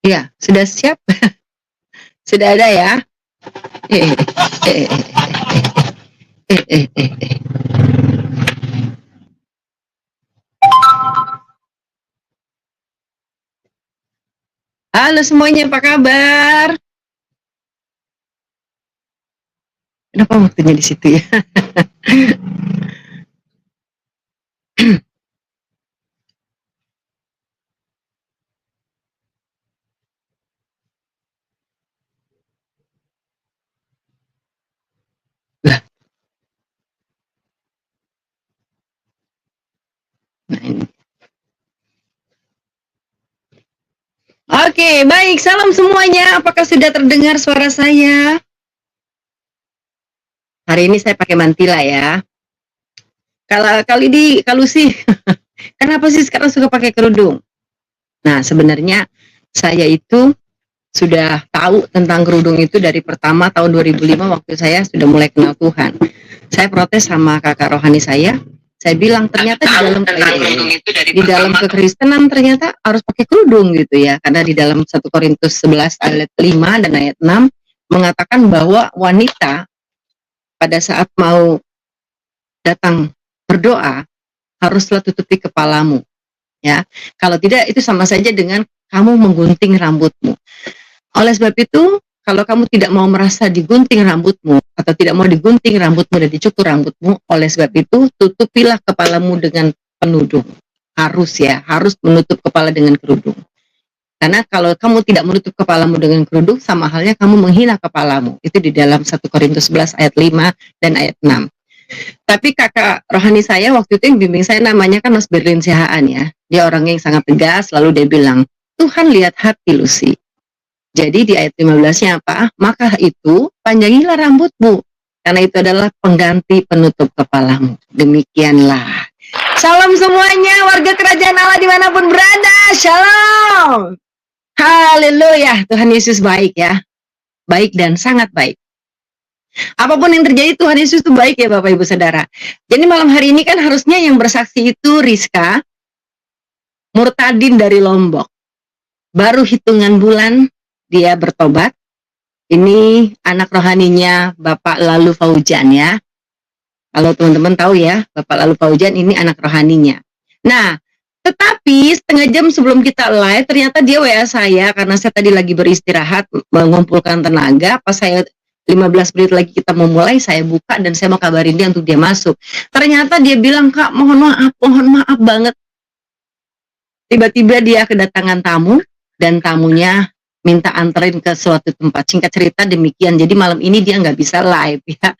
Ya, sudah siap? Sudah ada ya? Eh, eh, eh, eh, eh, eh, eh. Halo semuanya, apa kabar? Kenapa waktunya di situ ya? Lah, nah ini. Oke, baik. Salam semuanya. Apakah sudah terdengar suara saya? Hari ini saya pakai mantila ya. Kalau sih, kenapa sih sekarang suka pakai kerudung? Nah, sebenarnya saya itu sudah tahu tentang kerudung itu dari pertama tahun 2005 waktu saya sudah mulai kenal Tuhan. Saya protes sama kakak rohani saya. Saya bilang ternyata di dalam kekristenan ternyata harus pakai kerudung gitu ya. Karena di dalam 1 Korintus 11 ayat 5 dan ayat 6 mengatakan bahwa wanita pada saat mau datang berdoa haruslah tutupi kepalamu ya. Kalau tidak itu sama saja dengan kamu menggunting rambutmu. Oleh sebab itu, kalau kamu tidak mau merasa digunting rambutmu atau tidak mau digunting rambutmu dan dicukur rambutmu, oleh sebab itu tutupilah kepalamu dengan penudung. Harus menutup kepala dengan kerudung. Karena kalau kamu tidak menutup kepalamu dengan kerudung, sama halnya kamu menghina kepalamu. Itu di dalam 1 Korintus 11 ayat 5 dan ayat 6. Tapi kakak rohani saya waktu itu yang bimbing saya namanya kan Mas Berlin Sihaan ya. Dia orangnya yang sangat tegas, lalu dia bilang, Tuhan lihat hati Lucy. Jadi di ayat 15-nya apa? Maka itu panjangilah rambutmu, karena itu adalah pengganti penutup kepalamu. Demikianlah. Salam semuanya, warga kerajaan Allah dimanapun berada. Shalom. Haleluya. Tuhan Yesus baik ya. Baik dan sangat baik. Apapun yang terjadi, Tuhan Yesus itu baik ya Bapak Ibu Saudara. Jadi malam hari ini kan harusnya yang bersaksi itu Rizka Murtadin dari Lombok. Baru hitungan bulan dia bertobat. Ini anak rohaninya Bapak Lalu Faujan ya. Kalau teman-teman tahu ya, Bapak Lalu Faujan ini anak rohaninya. Nah, tetapi setengah jam sebelum kita live, ternyata dia WA saya karena saya tadi lagi beristirahat, mengumpulkan tenaga. Pas saya 15 menit lagi kita mau mulai, saya buka dan saya mau kabarin dia untuk dia masuk. Ternyata dia bilang, Kak, mohon maaf banget. Tiba-tiba dia kedatangan tamu dan tamunya minta anterin ke suatu tempat. Singkat cerita demikian. Jadi malam ini dia nggak bisa live ya.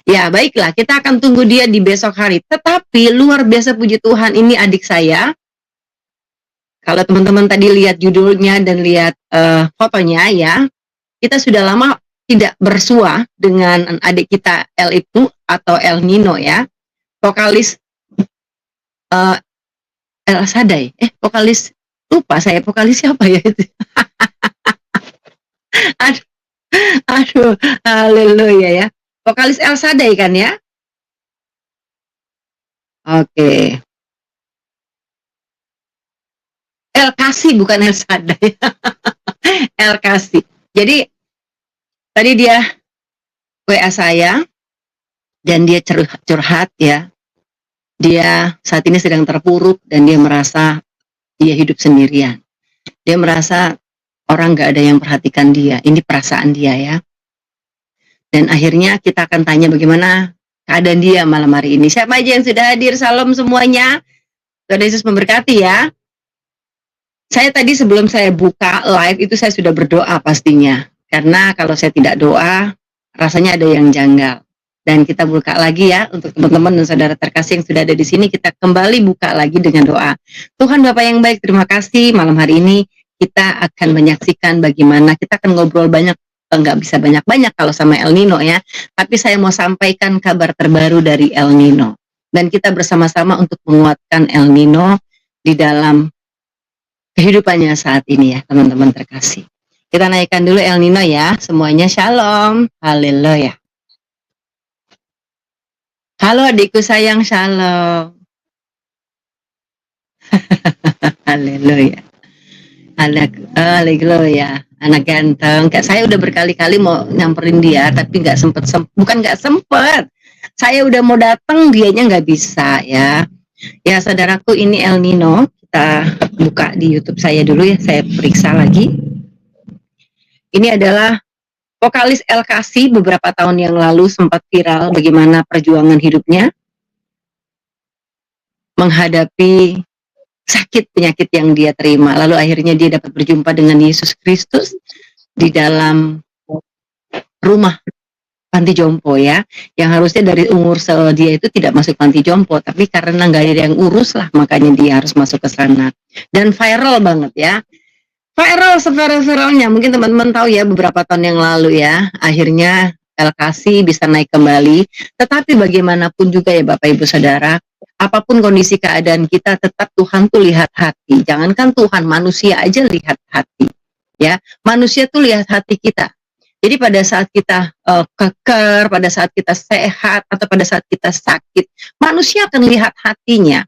Ya baiklah, kita akan tunggu dia di besok hari. Tetapi luar biasa puji Tuhan, ini adik saya. Kalau teman-teman tadi lihat judulnya dan lihat fotonya ya, kita sudah lama tidak bersua dengan adik kita El itu atau El Nino ya, vokalis El Sadai. Vokalis lupa saya, vokalis siapa ya itu? aduh, haleluya ya. Vokalis El Sadai kan ya? Oke. El Kasi bukan El Sadai. El Kasi. Jadi tadi dia WA saya dan dia curhat ya. Dia saat ini sedang terpuruk dan dia merasa dia hidup sendirian. Dia merasa orang gak ada yang perhatikan dia. Ini perasaan dia ya. Dan akhirnya kita akan tanya bagaimana keadaan dia malam hari ini. Siapa aja yang sudah hadir? Salam semuanya. Tuhan Yesus memberkati ya. Saya tadi sebelum saya buka live itu saya sudah berdoa pastinya. Karena kalau saya tidak doa, rasanya ada yang janggal. Dan kita buka lagi ya untuk teman-teman dan saudara terkasih yang sudah ada di sini, kita kembali buka lagi dengan doa. Tuhan Bapa yang baik, terima kasih malam hari ini kita akan menyaksikan bagaimana kita akan ngobrol banyak, nggak bisa banyak-banyak kalau sama El Nino ya, tapi saya mau sampaikan kabar terbaru dari El Nino. Dan kita bersama-sama untuk menguatkan El Nino di dalam kehidupannya saat ini ya teman-teman terkasih. Kita naikkan dulu El Nino ya, semuanya shalom, haleluya. Halo adikku sayang, shalom. Haleluya. Anak, Leglo ya, anak ganteng. Kayak saya udah berkali-kali mau nyamperin dia, tapi nggak sempet, bukan nggak sempet. Saya udah mau datang, dianya nggak bisa ya. Ya saudaraku, ini El Nino. Kita buka di YouTube saya dulu ya, saya periksa lagi. Ini adalah vokalis El Kasi beberapa tahun yang lalu sempat viral bagaimana perjuangan hidupnya menghadapi sakit penyakit yang dia terima. Lalu akhirnya dia dapat berjumpa dengan Yesus Kristus di dalam rumah panti jompo ya, yang harusnya dari umur dia itu tidak masuk panti jompo, tapi karena nggak ada yang urus lah, makanya dia harus masuk ke sana. Dan viral banget ya, viral seviral-viralnya. Mungkin teman-teman tahu ya, beberapa tahun yang lalu ya, akhirnya El Kasi bisa naik kembali. Tetapi bagaimanapun juga ya Bapak Ibu Saudara, apapun kondisi keadaan kita, tetap Tuhan tuh lihat hati. Jangankan Tuhan, manusia aja lihat hati. Ya, manusia tuh lihat hati kita. Jadi pada saat kita keker, pada saat kita sehat, atau pada saat kita sakit, manusia akan lihat hatinya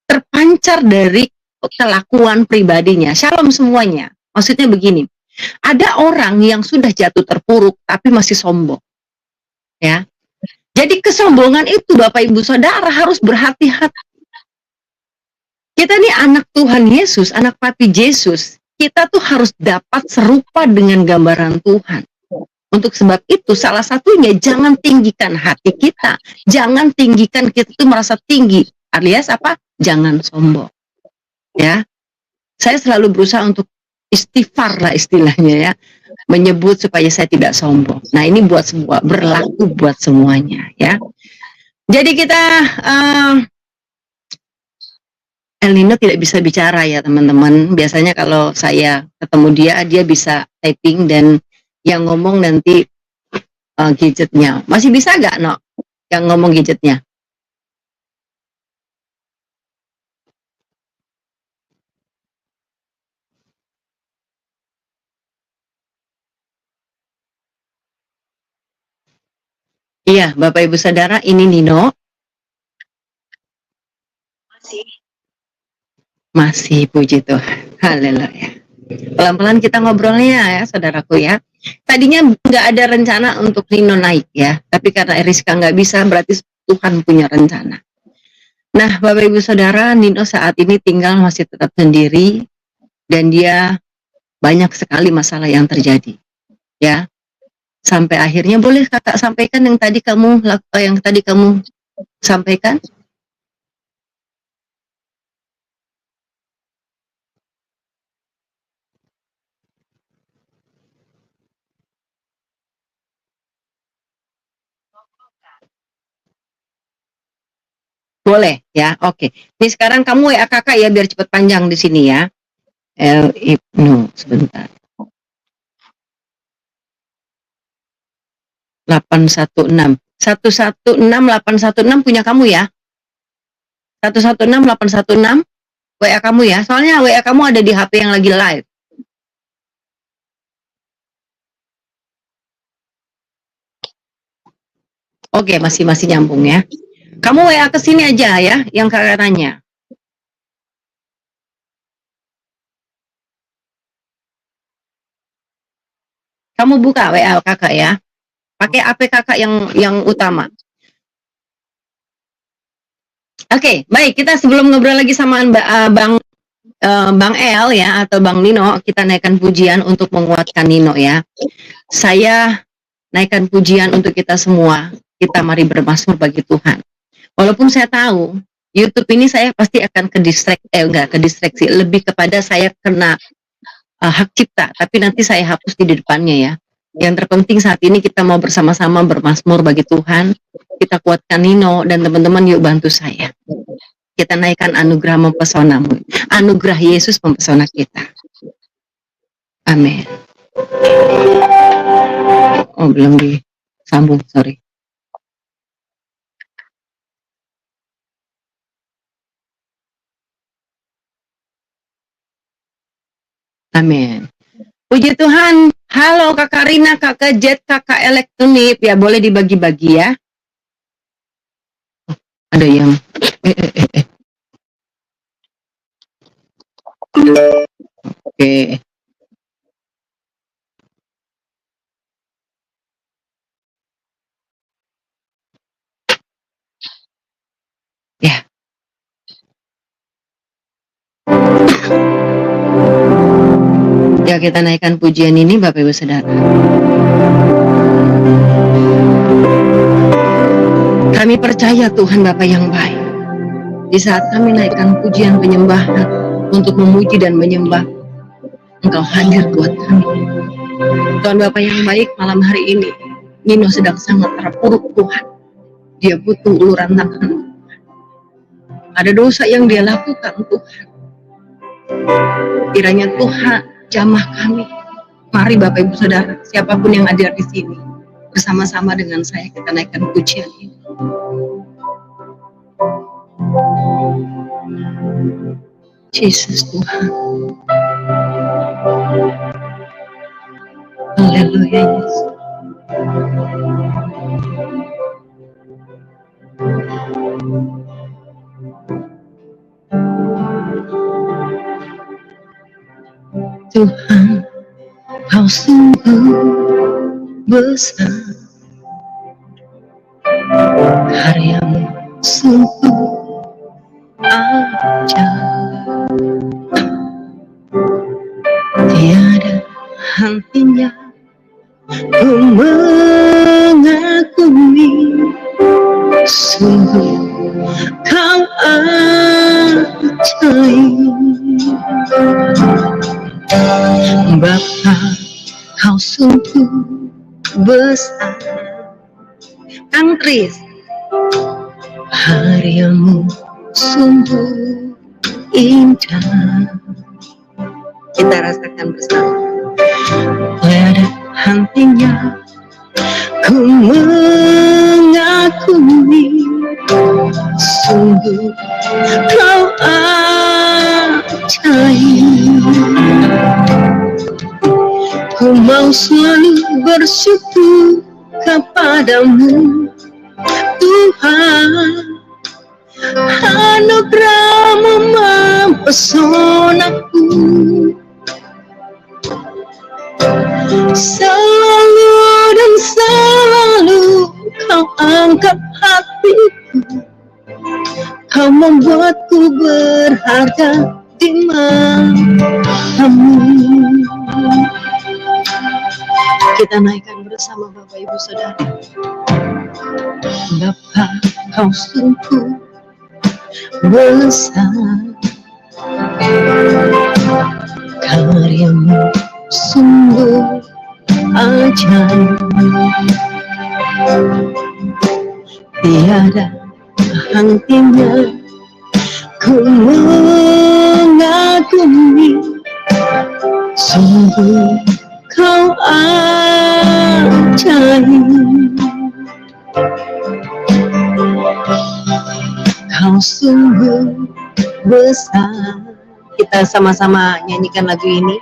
terpancar dari kelakuan pribadinya. Shalom semuanya. Maksudnya begini, ada orang yang sudah jatuh terpuruk tapi masih sombong. Ya. Jadi kesombongan itu Bapak Ibu Saudara harus berhati-hati. Kita nih anak Tuhan Yesus, anak Papi Yesus. Kita tuh harus dapat serupa dengan gambaran Tuhan. Untuk sebab itu salah satunya jangan tinggikan hati kita. Jangan tinggikan kita itu merasa tinggi. Alias apa? Jangan sombong. Ya. Saya selalu berusaha untuk istighfar lah istilahnya ya. Menyebut supaya saya tidak sombong. Nah, ini buat semua, berlaku buat semuanya ya. Jadi kita El Nino tidak bisa bicara ya teman-teman. Biasanya kalau saya ketemu dia bisa typing dan yang ngomong nanti gadgetnya. Masih bisa nggak, No? Yang ngomong gadgetnya? Iya, Bapak Ibu Saudara, ini Nino. Masih, puji Tuhan. Haleluya. Pelan-pelan kita ngobrolnya ya, saudaraku ya. Tadinya nggak ada rencana untuk Nino naik ya, tapi karena Eriska nggak bisa, berarti Tuhan punya rencana. Nah, Bapak Ibu Saudara, Nino saat ini tinggal masih tetap sendiri dan dia banyak sekali masalah yang terjadi. Ya. Sampai akhirnya boleh Kakak sampaikan yang tadi kamu sampaikan? Boleh ya. Oke. Ini sekarang kamu WA Kakak ya biar cepat panjang di sini ya. Ibnu sebentar. 816 116816 punya kamu ya. 116816 WA kamu ya. Soalnya WA kamu ada di HP yang lagi live. Oke, masih nyambung ya. Kamu WA ke sini aja ya yang Kakak tanya. Kamu buka WA Kakak ya. Pakai HP Kakak yang utama. Oke, baik. Kita sebelum ngobrol lagi sama Bang El ya atau Bang Nino, kita naikkan pujian untuk menguatkan Nino ya. Saya naikkan pujian untuk kita semua. Kita mari bermazmur bagi Tuhan. Walaupun saya tahu YouTube ini saya pasti akan kedistraksi, lebih kepada saya kena hak cipta, tapi nanti saya hapus di depannya ya. Yang terpenting saat ini kita mau bersama-sama bermazmur bagi Tuhan. Kita kuatkan Nino dan teman-teman, yuk bantu saya. Kita naikkan anugerah mempesonamu. Anugerah Yesus mempesona kita. Amin. Oh, belum disambung, sorry. Amin. Puji Tuhan. Halo Kakak Rina, Kakak Jet, Kakak Elektronik. Ya boleh dibagi-bagi ya. Ada yang Oke. Ya. Ya, kita naikkan pujian ini Bapak Ibu Saudara. Kami percaya Tuhan Bapa yang baik. Di saat kami naikkan pujian penyembahan untuk memuji dan menyembah, Engkau hadir buat kami. Tuhan Bapa yang baik, malam hari ini Nino sedang sangat terpuruk Tuhan. Dia butuh uluran tangan. Ada dosa yang dia lakukan Tuhan. Kiranya Tuhan jamah kami. Mari Bapak Ibu Saudara, siapapun yang hadir di sini, bersama-sama dengan saya kita naikkan pujian ini. Yesus Tuhan. Haleluya Yesus. Tuhan, Kau sungguh besar, karya-Mu sungguh ajaib, tiada hentinya ku mengagumi, sungguh Kau ajaib. Bapa, Kau sungguh besar. Kang Tris, karya-Mu sungguh indah. Kita rasakan bersama. Tiada hentinya ku mengagumi, sungguh Kau ajaib. Ku mau selalu bersyukur kepadamu Tuhan, anugerah-Mu mempesonaku, selalu dan selalu Kau angkat hatiku, Kau membuatku berharga di matamu. Kita naikkan bersama Bapak Ibu Saudara. Bapa, Kau sungguh besar, karya-Mu sungguh ajaib, tiada hentinya ku mengagumi, sungguh Kau ajaib. Kau sungguh besar. Kita sama-sama nyanyikan lagu ini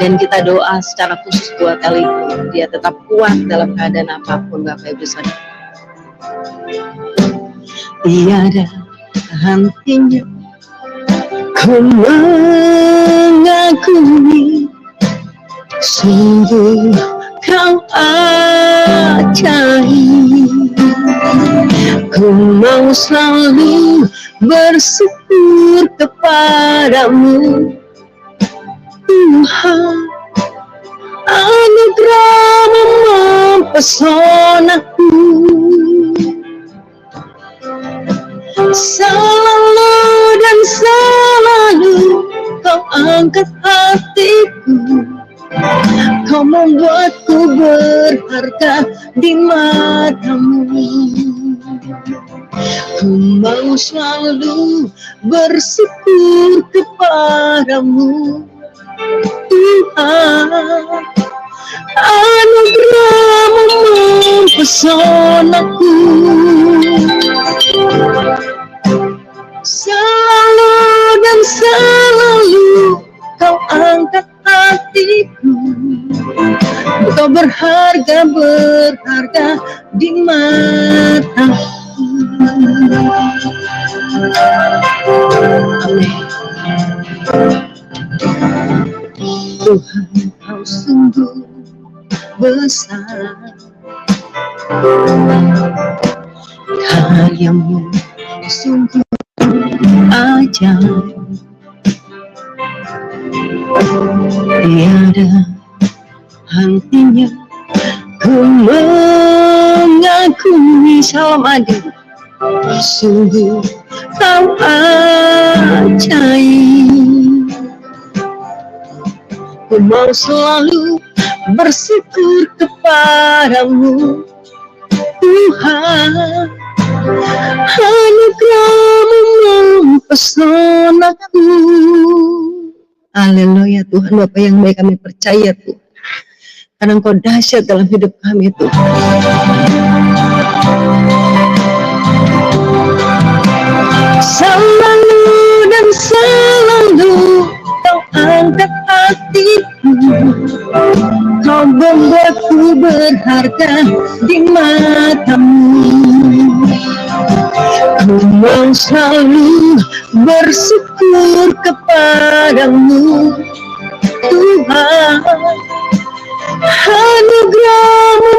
dan kita doa secara khusus buat Eliko. Dia tetap kuat dalam keadaan apapun Bapak Ibu Saudara. Tiada hentinya ku mengagumi, sungguh Kau ajaib. Ku mau selalu bersyukur kepadamu Tuhan, anugerah-Mu mempesonaku, selalu dan selalu Kau angkat hatiku, Kau membuatku berharga di matamu. Ku mau selalu bersyukur kepadamu Tuhan, anugerah-Mu mempesonaku, selalu dan selalu Kau angkat hatiku, Kau berharga di mataku. Amin. Tuhan kau sungguh besar, karyamu sungguh ajaib, tiada hentinya ku mengagumi. Salam Adi, sungguh kau ajaib. Ku mau selalu bersyukur kepadamu Tuhan, anugerahmu mempesonaku. Haleluya Tuhan, Bapa yang baik, kami percaya Tuhan, karena Engkau dahsyat dalam hidup kami Tuhan. Selalu dan selalu kau angkat hatiku, kau membuatku berharga di matamu. Ku mau selalu bersyukur kepadamu Tuhan, anugerahmu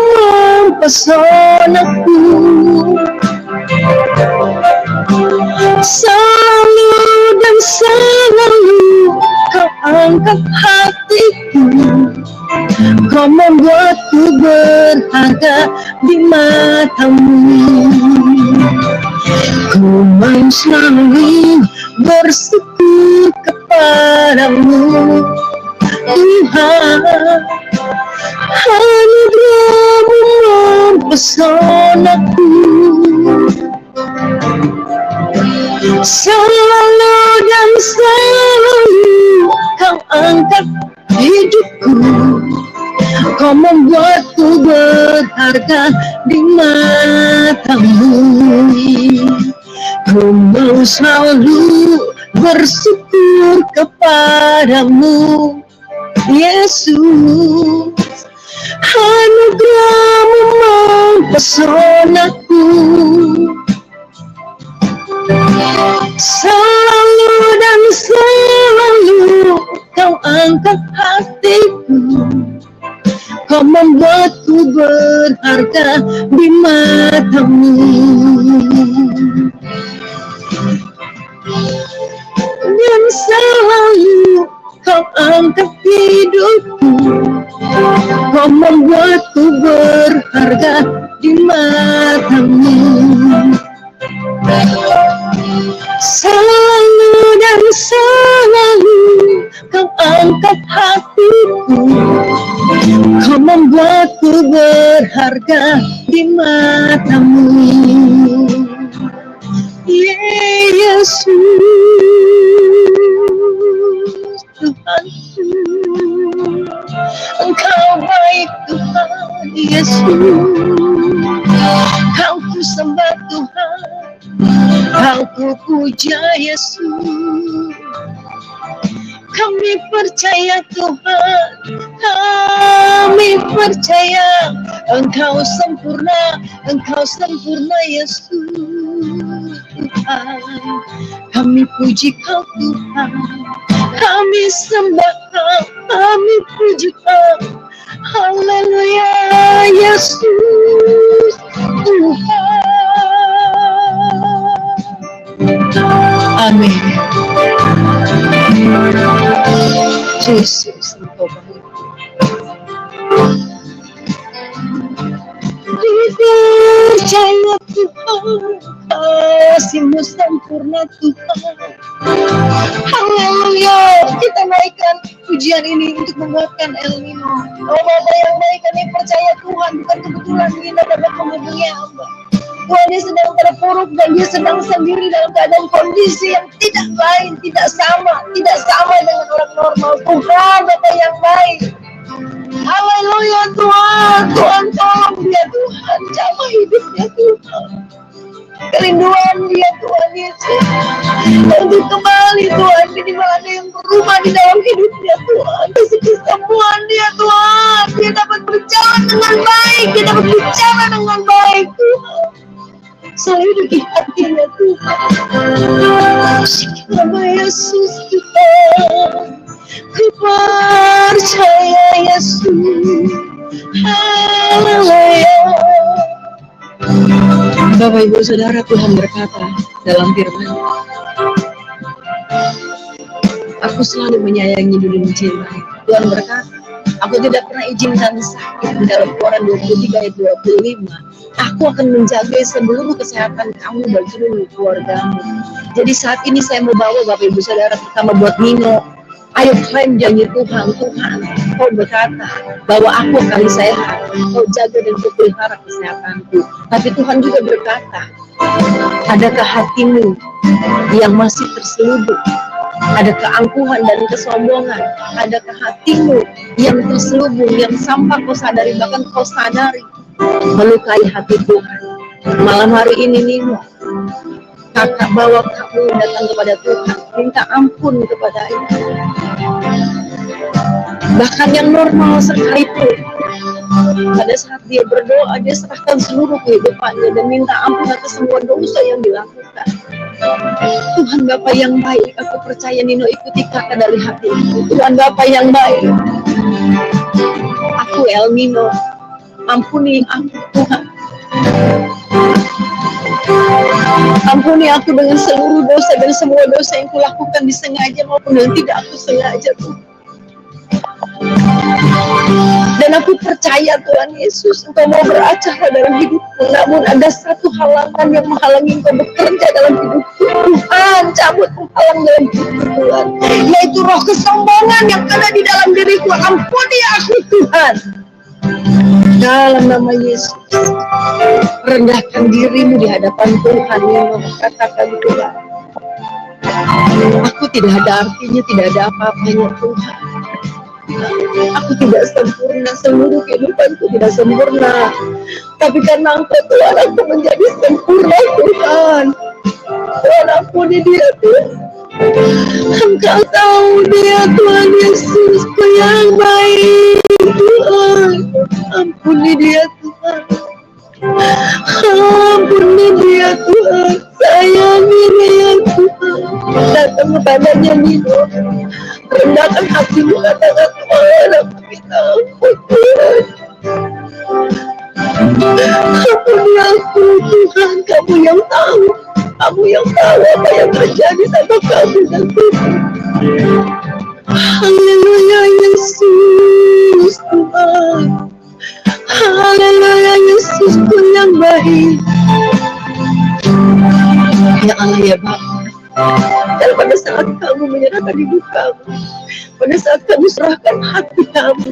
mempesonaku. Selalu dan selalu kau angkat hatiku, kau membuatku berharga di matamu. Ku mau selalu bersyukur kepadamu Tuhan, anugerahmu mempesonaku. Selalu dan selalu kau angkat hidupku, kau membuatku berharga di matamu. Ku mau selalu bersyukur kepadamu Yesus, anugerahmu mempesonaku. Selalu dan selalu kau angkat hatiku, kau membuatku berharga di matamu. Dan selalu kau angkat hidupku, kau membuatku berharga di matamu. Selalu dan selalu kau angkat hatiku, kau membuatku berharga di matamu. Yesus Tuhanku, Engkau baik Tuhan Yesus, Kau ku sembah Tuhan, Kau ku puja Yesus. Kami percaya Tuhan, kami percaya Engkau sempurna Yesus Tuhan. Kami puji Kau Tuhan, kami sembah Kau, kami puji Kau. Haleluya Yesus Tuhan. Amin. Yesus, Engkau baik. Dipercaya Tuhan, kasih-Mu sempurna Tuhan. Haleluya. Kita naikkan pujian ini untuk menguatkan El Nino. Oh Bapa yang baik, kami percaya Tuhan, bukan kebetulan Nino dapat menghubungi hamba. Tuhan, dia sedang terpuruk dan dia sedang sendiri dalam keadaan kondisi yang tidak lain, tidak sama dengan orang normal. Tuhan, Bapa yang baik. Haleluya Tuhan, Tuhan tolong dia Tuhan, jamah hidupnya Tuhan. Kerinduan dia Tuhan Yesus, untuk kembali Tuhan, minimal ada yang berubah di dalam hidupnya Tuhan. Kasih kesembuhan dia Tuhan, dia dapat berjalan dengan baik, dia dapat bicara dengan baik Tuhan. Selidiki hatinya Tuhan. Nama Yesus Tuhan, Ku percaya Yesus. Haleluya. Bapak Ibu Saudara, Tuhan berkata dalam firman, aku selalu menyayangi dan mencintai. Tuhan berkata, aku tidak pernah izinkan sakit. Di dalam Keluaran 23 ayat 25, aku akan menjaga seluruh kesehatan kamu dan seluruh keluargamu. Jadi saat ini saya mau bawa Bapak Ibu Saudara pertama buat Nino. Ayo klaim janji Tuhan. Tuhan, kau berkata bahwa aku akan sehat, kau jaga dan kau pelihara kesehatanku. Tapi Tuhan juga berkata, adakah hatimu yang masih terselubung? Ada keangkuhan dan kesombongan. Adakah hatimu yang terselubung, yang sampai kau sadari, bahkan kau sadari melukai hati Tuhan? Malam hari ini Nino, kakak bawa kamu datang kepada Tuhan, minta ampun kepada Dia. Bahkan yang normal sekalipun, pada saat dia berdoa, dia serahkan seluruh kehidupannya dan minta ampun atas semua dosa yang dilakukan. Tuhan Bapa yang baik, aku percaya Nino ikuti kata dari hatiku. Tuhan Bapa yang baik, aku El Nino, ampuni aku Tuhan. Ampuni aku dengan seluruh dosa dan semua dosa yang kulakukan disengaja maupun yang tidak aku sengaja Tuhan. Dan aku percaya Tuhan Yesus, Engkau mau beracara dalam hidupku. Namun ada satu halangan yang menghalangi Engkau bekerja dalam hidupku. Tuhan, cabut penghalang dalam hidupku Tuhan, yaitu roh kesombongan yang ada di dalam diriku. Ampuni aku Tuhan. Dalam nama Yesus, rendahkan dirimu di hadapan Tuhan yang mengatakan Tuhan, aku tidak ada artinya, tidak ada apa-apanya Tuhan. Aku tidak sempurna, seluruh kehidupanku tidak sempurna. Tapi karena Engkau Tuhan, aku menjadi sempurna Tuhan. Tuhan, ampuni dia Tuhan. Engkau tahu dia Tuhan Yesusku yang baik Tuhan. Ampuni dia Tuhan. Ampuni dia Tuhan. Sayangi dia Tuhan. Datang kepadanya Nino, rendahkan hatimu, katakan Tuhan, aku minta ampun Tuhan. Ampuni aku Tuhan, kamu yang tahu. Kamu yang tahu apa yang terjadi sama kamu dan Tuhan. Haleluya Yesus Tuhan. Haleluya Yesusku yang baik. Ya Allah ya Bapa, dan pada saat kamu menyerahkan hidup kamu, pada saat kamu serahkan hati kamu,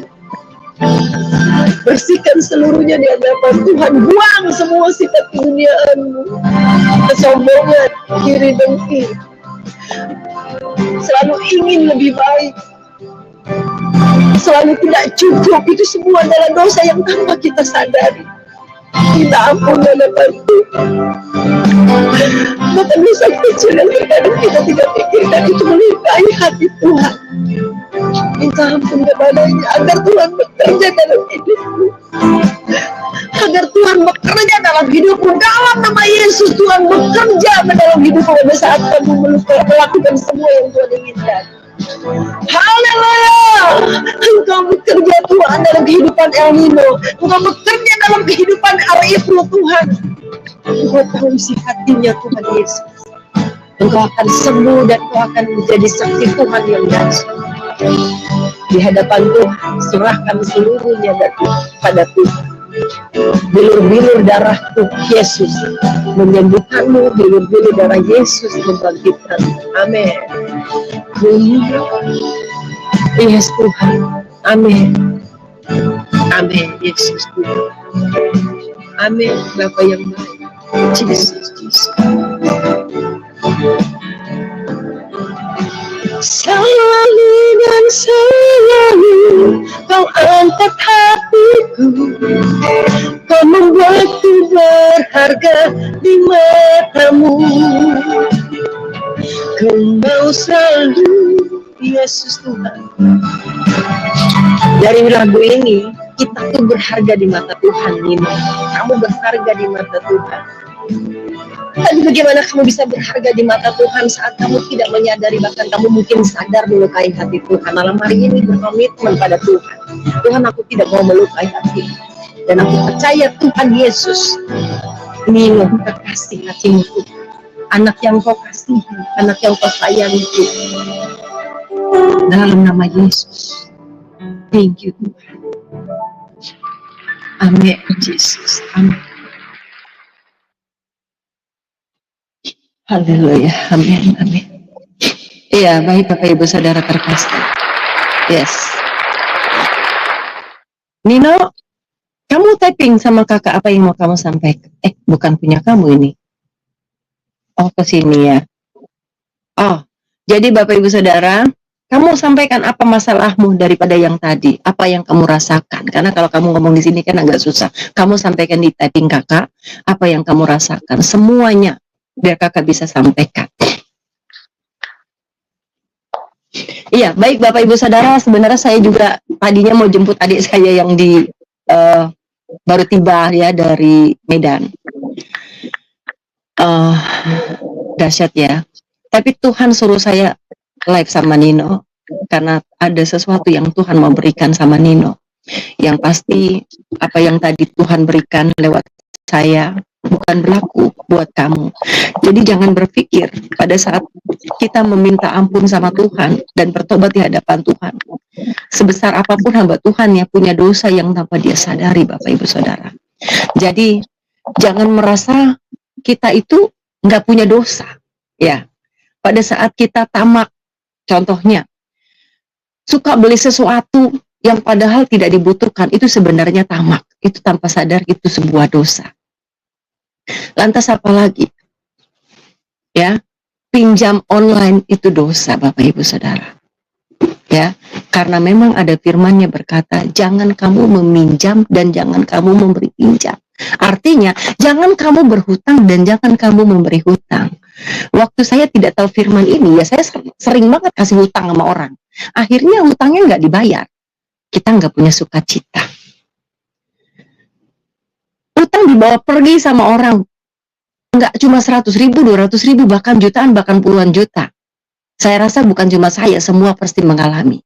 bersihkan seluruhnya di hadapan Tuhan. Buang semua sifat keduniaanmu, kesombongan, iri dengki, selalu ingin lebih baik, selalu tidak cukup. Itu semua adalah dosa yang tanpa kita sadari. Minta ampun hadapan Tuhan. Bahkan dosa kecil yang terkadang kita tidak pikirkan itu melukai hati Tuhan. Minta ampun kepadanya agar Tuhan bekerja dalam hidupmu, agar Tuhan bekerja dalam hidupmu. Dalam nama Yesus, Tuhan bekerja dalam hidupmu pada saat kamu melakukan semua yang Tuhan inginkan. Haleluya. Engkau bekerja Tuhan dalam kehidupan El Nino. Engkau bekerja dalam kehidupan Arifno Tuhan. Engkau tahu isi hatinya Tuhan Yesus. Engkau akan sembuh dan engkau akan menjadi saksi Tuhan yang dahsyat. Di hadapan Tuhan, serahkan seluruhnya pada Tuhan. Bilur-bilur darah Tuhan Yesus menyembuhkanmu, bilur-bilur darah Yesus membangkitkanmu. Amin. Yes Tuhan. Amin. Amin Yesus Tuhan. Amin. Bapa yang baik, Yesus. Selalu dan selalu kau angkat hatiku, kau membuatku berharga di matamu. Kau mau selalu, Yesus Tuhan. Dari lagu ini, kita tuh berharga di mata Tuhan. Nino, kamu berharga di mata Tuhan. Tapi bagaimana kamu bisa berharga di mata Tuhan saat kamu tidak menyadari, bahkan kamu mungkin sadar melukai hati Tuhan. Malam hari ini berkomitmen pada Tuhan. Tuhan, aku tidak mau melukai hati. Dan aku percaya Tuhan Yesus, Nino kekasih hatimu, anak yang kau kasihi, anak yang kau sayangi Tuhan. Dalam nama Yesus. Thank you Tuhan. Amin Yesus. Amin. Haleluya. Amin. Amin. Iya, baik Bapak Ibu Saudara terkasih. Yes. Nino, kamu typing sama kakak apa yang mau kamu sampaikan? Bukan punya kamu ini. Oh, ke sini ya. Oh, jadi Bapak Ibu Saudara, kamu sampaikan apa masalahmu daripada yang tadi, apa yang kamu rasakan. Karena kalau kamu ngomong di sini kan agak susah. Kamu sampaikan di typing kakak, apa yang kamu rasakan. Semuanya, biar kakak bisa sampaikan. Iya, baik Bapak Ibu Saudara, sebenarnya saya juga tadinya mau jemput adik saya yang di baru tiba ya dari Medan. Dahsyat ya. Tapi Tuhan suruh saya live sama Nino karena ada sesuatu yang Tuhan mau berikan sama Nino. Yang pasti apa yang tadi Tuhan berikan lewat saya bukan berlaku buat kamu. Jadi jangan berpikir pada saat kita meminta ampun sama Tuhan dan bertobat di hadapan Tuhan, sebesar apapun hamba Tuhan yang punya dosa yang tanpa dia sadari, Bapak Ibu Saudara. Jadi jangan merasa kita itu nggak punya dosa, ya. Pada saat kita tamak, contohnya suka beli sesuatu yang padahal tidak dibutuhkan, itu sebenarnya tamak. Itu tanpa sadar itu sebuah dosa. Lantas apa lagi? Ya, pinjam online itu dosa, Bapak Ibu Saudara. Ya, karena memang ada firman-Nya berkata, jangan kamu meminjam dan jangan kamu memberi pinjam. Artinya, jangan kamu berhutang dan jangan kamu memberi hutang. Waktu saya tidak tahu firman ini, ya saya sering banget kasih hutang sama orang. Akhirnya hutangnya nggak dibayar. Kita nggak punya sukacita. Hutang dibawa pergi sama orang. Nggak cuma 100.000, 200.000, bahkan jutaan, bahkan puluhan juta. Saya rasa bukan cuma saya, semua pasti mengalami.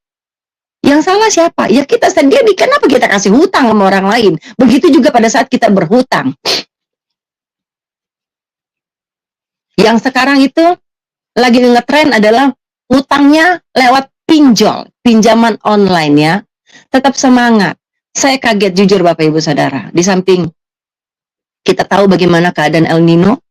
Yang salah siapa? Ya kita sendiri. Kenapa kita kasih hutang sama orang lain? Begitu juga pada saat kita berhutang. Yang sekarang itu lagi ngetren adalah hutangnya lewat pinjol, pinjaman online ya. Tetap semangat. Saya kaget jujur Bapak Ibu Saudara. Di samping kita tahu bagaimana keadaan El Nino.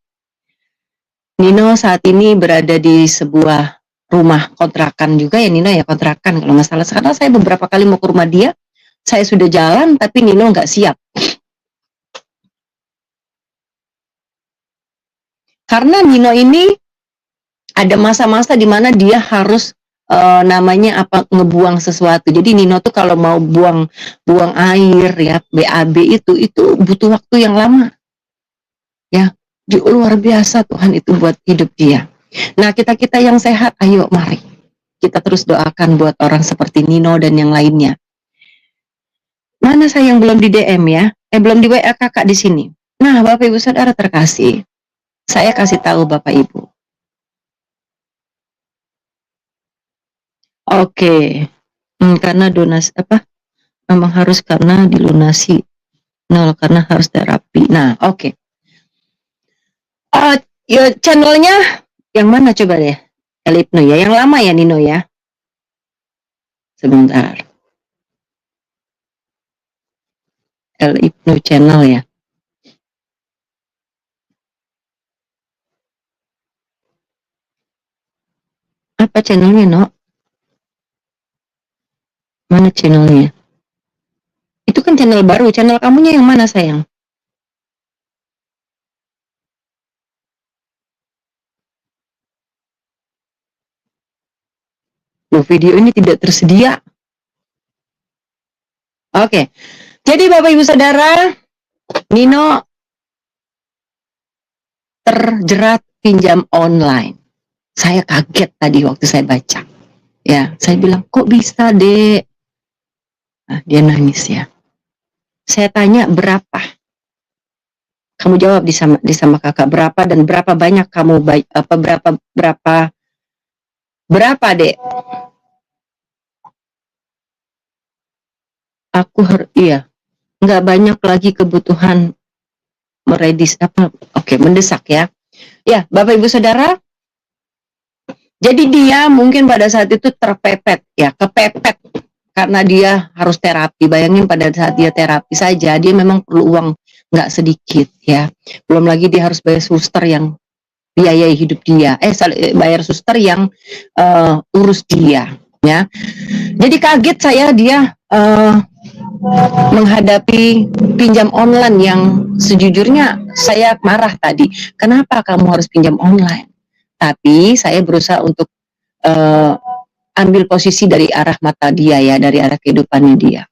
Nino saat ini berada di sebuah rumah kontrakan juga ya Nino ya, kontrakan kalau nggak salah. Karena saya beberapa kali mau ke rumah dia, saya sudah jalan tapi Nino nggak siap. Karena Nino ini ada masa-masa di mana dia harus namanya apa, ngebuang sesuatu. Jadi Nino tuh kalau mau buang air ya, BAB itu butuh waktu yang lama. Ya, luar biasa Tuhan itu buat hidup dia. Nah, kita yang sehat, ayo mari kita terus doakan buat orang seperti Nino dan yang lainnya. Mana saya yang belum di DM ya? Belum di WA kakak di sini. Nah, Bapak Ibu Saudara terkasih, saya kasih tahu Bapak Ibu. Oke, karena donasi apa? Memang harus karena dilunasi, karena harus terapi. Nah, oke. Ya, channelnya yang mana coba deh? El Ibnu ya, yang lama ya Nino ya. Sebentar. El Ibnu channel ya. Apa channelnya, No? Mana channelnya? Itu kan channel baru. Channel kamunya yang mana, sayang? Loh, video ini tidak tersedia. Oke. Jadi Bapak Ibu Saudara, Nino terjerat pinjam online. Saya kaget tadi waktu saya baca. Ya, saya bilang, kok bisa, Dek? Nah, dia nangis ya. Saya tanya berapa? Kamu jawab di sama kakak, berapa dan berapa banyak kamu berapa dek? Iya, nggak banyak lagi kebutuhan mendesak ya. Ya, Bapak Ibu Saudara, jadi dia mungkin pada saat itu terpepet ya, kepepet karena dia harus terapi. Bayangin pada saat dia terapi saja, dia memang perlu uang nggak sedikit ya. Belum lagi dia harus bayar suster yang biayai hidup dia, bayar suster yang urus dia ya. Jadi kaget saya dia menghadapi pinjam online yang sejujurnya saya marah tadi. Kenapa kamu harus pinjam online? Tapi saya berusaha untuk ambil posisi dari arah mata dia ya, dari arah kehidupannya dia.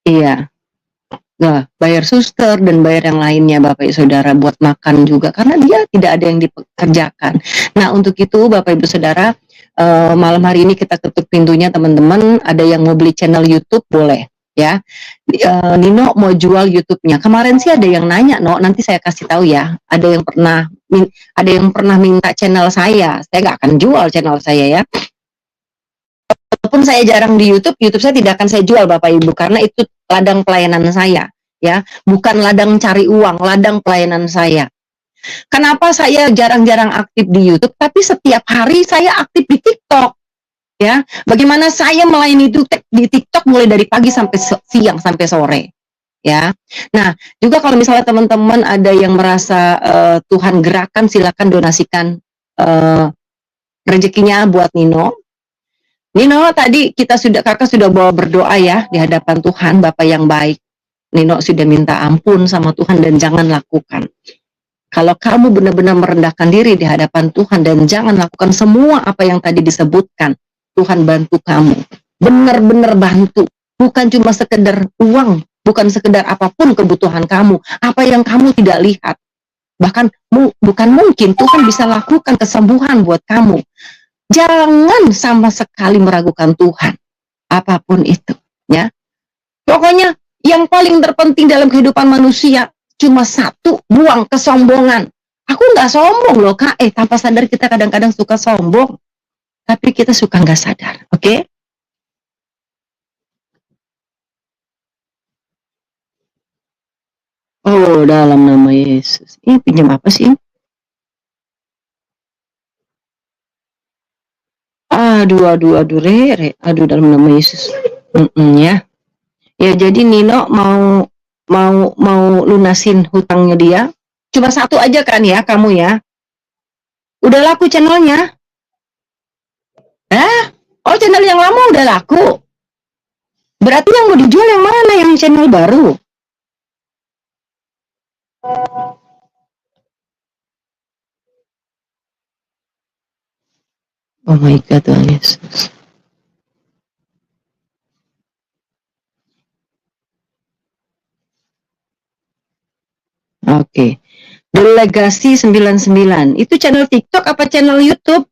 Iya. Nah, bayar suster dan bayar yang lainnya Bapak Ibu Saudara, buat makan juga karena dia tidak ada yang dikerjakan. Nah, untuk itu Bapak Ibu Saudara, malam hari ini kita ketuk pintunya teman-teman. Ada yang mau beli channel YouTube boleh ya. Nino mau jual YouTube-nya. Kemarin sih ada yang nanya, no, nanti saya kasih tahu ya. Ada yang pernah minta channel saya. Saya nggak akan jual channel saya ya. Walaupun saya jarang di YouTube saya tidak akan saya jual Bapak Ibu, karena itu ladang pelayanan saya ya, bukan ladang cari uang, ladang pelayanan saya. Kenapa saya jarang-jarang aktif di YouTube, tapi setiap hari saya aktif di TikTok ya. Bagaimana saya melayani itu di TikTok mulai dari pagi sampai siang sampai sore ya. Nah, juga kalau misalnya teman-teman ada yang merasa Tuhan gerakan, silakan donasikan rezekinya buat Nino. Nino, tadi kakak sudah bawa berdoa ya di hadapan Tuhan, Bapak yang baik. Nino sudah minta ampun sama Tuhan dan jangan lakukan. Kalau kamu benar-benar merendahkan diri di hadapan Tuhan dan jangan lakukan semua apa yang tadi disebutkan, Tuhan bantu kamu. Benar-benar bantu. Bukan cuma sekedar uang, bukan sekedar apapun kebutuhan kamu, apa yang kamu tidak lihat. Bahkan bukan mungkin Tuhan bisa lakukan kesembuhan buat kamu. Jangan sama sekali meragukan Tuhan, apapun itu, ya. Pokoknya yang paling terpenting dalam kehidupan manusia cuma satu, buang kesombongan. Aku nggak sombong loh Kak, tanpa sadar kita kadang-kadang suka sombong, tapi kita suka nggak sadar, oke? Oh, dalam nama Yesus. Ini pinjam apa sih? Aduh, dalam nama Yesus. Ya. Ya, jadi Nino mau lunasin hutangnya dia. Cuma satu aja kan ya, kamu ya. Udah laku channelnya? Oh, channel yang lama udah laku. Berarti yang mau dijual yang mana, yang channel baru? Oh my God, Tuhan Yesus. Oke. Delegasi 99. Itu channel TikTok apa channel YouTube?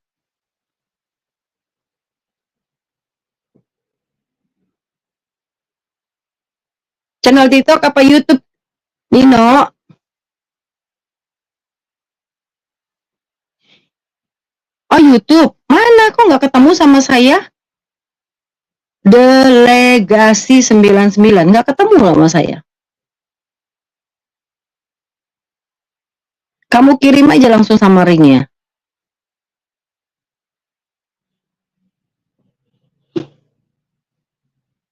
Channel TikTok apa YouTube? Nino. Oh, YouTube. Mana kok nggak ketemu sama saya? Delegasi 99. Nggak ketemu sama saya. Kamu kirim aja langsung sama ringnya.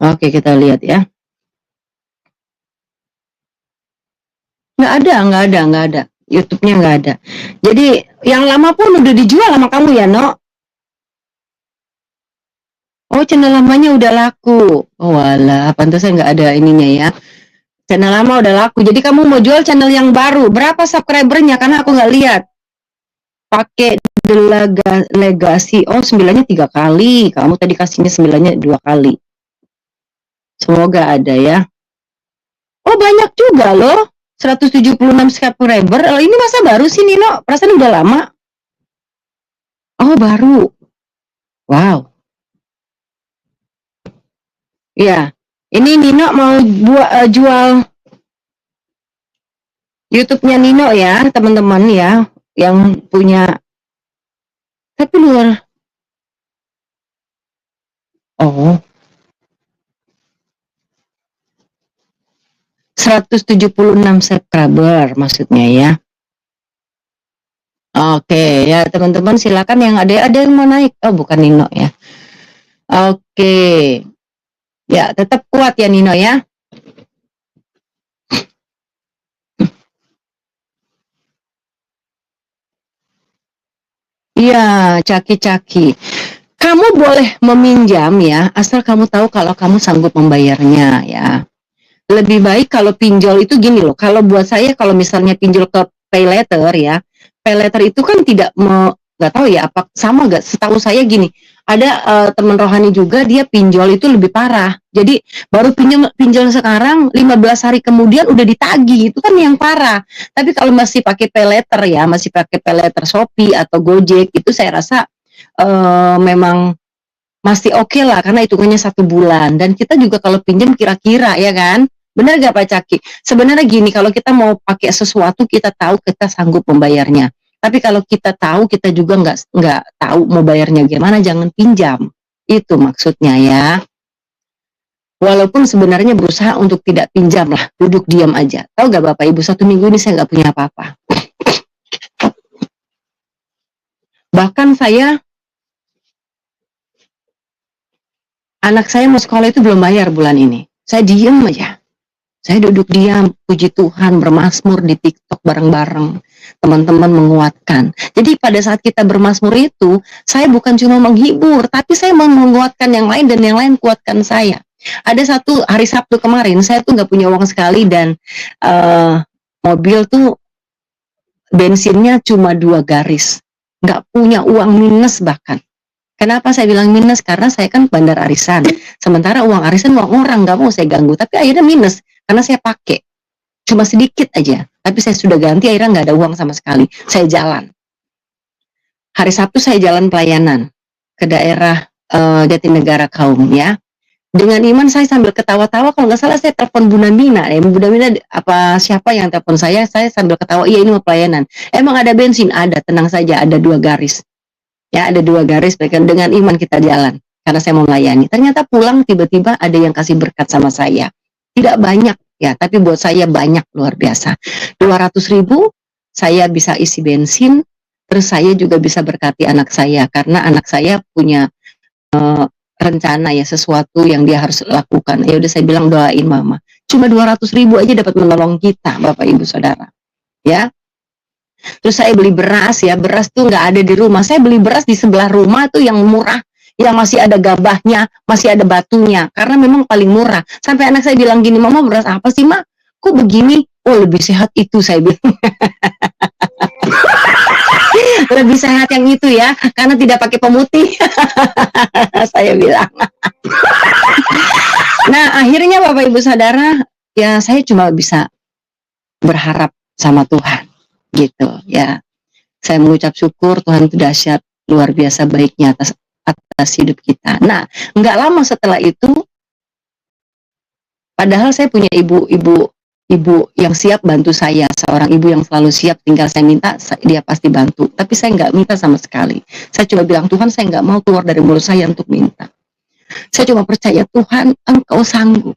Oke, kita lihat ya. Nggak ada. YouTube-nya nggak ada. Jadi yang lama pun udah dijual sama kamu ya, No? Oh, channel lamanya udah laku. Oh, walah, pantasnya nggak ada ininya ya. Channel lama udah laku. Jadi kamu mau jual channel yang baru. Berapa subscribernya? Karena aku nggak lihat. Pakai delegasi. Oh, 9-nya 3 kali. Kamu tadi kasihnya 9-nya 2 kali. Semoga ada ya. Oh, banyak juga loh. 176 subscriber. Ini masa baru sih, Nino? Perasaan udah lama. Oh, baru. Wow. Iya. Ini Nino mau jual YouTube-nya Nino ya, teman-teman ya, yang punya. Tapi luar. Oh. 176 subscriber maksudnya ya. Oke, ya teman-teman silakan yang ada yang mau naik. Oh, bukan Nino ya. Oke. Ya, tetap kuat ya Nino ya. Iya, Caki-Caki. Kamu boleh meminjam ya, asal kamu tahu kalau kamu sanggup membayarnya ya. Lebih baik kalau pinjol itu gini loh, kalau buat saya kalau misalnya pinjol ke pay letter ya, pay letter itu kan tidak nggak tahu ya apa sama nggak, setahu saya gini, ada teman rohani juga dia pinjol itu lebih parah, jadi baru pinjol sekarang 15 hari kemudian udah ditagih, itu kan yang parah. Tapi kalau masih pakai pay letter ya, masih pakai pay letter Shopee atau Gojek, itu saya rasa memang masih oke lah, karena hitungannya 1 bulan, dan kita juga kalau pinjam kira-kira ya kan, benar gak Pak Caki? Sebenarnya gini, kalau kita mau pakai sesuatu kita tahu kita sanggup membayarnya, tapi kalau kita tahu kita juga nggak tahu mau bayarnya gimana, jangan pinjam, itu maksudnya ya. Walaupun sebenarnya berusaha untuk tidak pinjam lah, duduk diam aja. Tahu gak Bapak Ibu, 1 minggu ini saya nggak punya apa-apa. Bahkan anak saya mau sekolah itu belum bayar bulan ini. Saya diem aja. Saya duduk diam, puji Tuhan, bermazmur di TikTok bareng-bareng. Teman-teman menguatkan. Jadi pada saat kita bermazmur itu, saya bukan cuma menghibur, tapi saya mau menguatkan yang lain dan yang lain kuatkan saya. Ada satu hari Sabtu kemarin, saya tuh nggak punya uang sekali dan mobil tuh bensinnya cuma 2 garis. Nggak punya uang, minus bahkan. Kenapa saya bilang minus? Karena saya kan bandar arisan. Sementara uang arisan uang orang, nggak mau saya ganggu. Tapi akhirnya minus karena saya pakai cuma sedikit aja. Tapi saya sudah ganti, akhirnya nggak ada uang sama sekali. Saya jalan. Hari Sabtu saya jalan pelayanan ke daerah Jatinegara Kaum ya. Dengan iman saya sambil ketawa-tawa, kalau nggak salah saya telepon Bu Namina. Bu Namina apa siapa yang telepon saya sambil ketawa, iya ini mau pelayanan. Emang ada bensin? Ada, tenang saja, ada 2 garis. Ya, ada 2 garis, dengan iman kita jalan, karena saya mau melayani. Ternyata pulang tiba-tiba ada yang kasih berkat sama saya. Tidak banyak ya, tapi buat saya banyak, luar biasa. 200.000 saya bisa isi bensin, terus saya juga bisa berkati anak saya, karena anak saya punya rencana ya, sesuatu yang dia harus lakukan. Ya udah saya bilang doain mama. Cuma 200.000 aja dapat menolong kita, Bapak Ibu Saudara. Ya. Terus saya beli beras ya, beras tuh nggak ada di rumah. Saya beli beras di sebelah rumah tuh yang murah, yang masih ada gabahnya, masih ada batunya, karena memang paling murah. Sampai anak saya bilang gini, mama beras apa sih mak? Kok begini? Oh lebih sehat itu, saya bilang. Lebih sehat yang itu ya, karena tidak pakai pemutih. Saya bilang. Nah akhirnya Bapak Ibu Saudara, ya saya cuma bisa berharap sama Tuhan. Gitu ya, saya mengucap syukur Tuhan itu dahsyat, luar biasa baiknya atas hidup kita. Nah, nggak lama setelah itu, padahal saya punya ibu yang siap bantu saya, seorang ibu yang selalu siap, tinggal saya minta dia pasti bantu. Tapi saya nggak minta sama sekali. Saya cuma bilang, Tuhan saya nggak mau keluar dari mulut saya untuk minta. Saya cuma percaya Tuhan Engkau sanggup.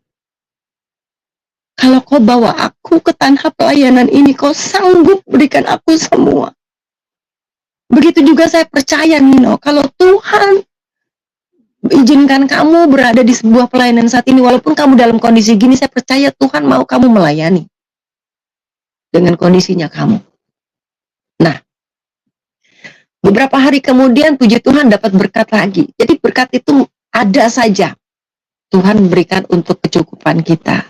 Kalau kau bawa aku ke tanah pelayanan ini, kau sanggup berikan aku semua. Begitu juga saya percaya Nino, kalau Tuhan izinkan kamu berada di sebuah pelayanan saat ini, walaupun kamu dalam kondisi gini, saya percaya Tuhan mau kamu melayani dengan kondisinya kamu. Nah, beberapa hari kemudian puji Tuhan dapat berkat lagi. Jadi berkat itu ada saja Tuhan berikan untuk kecukupan kita.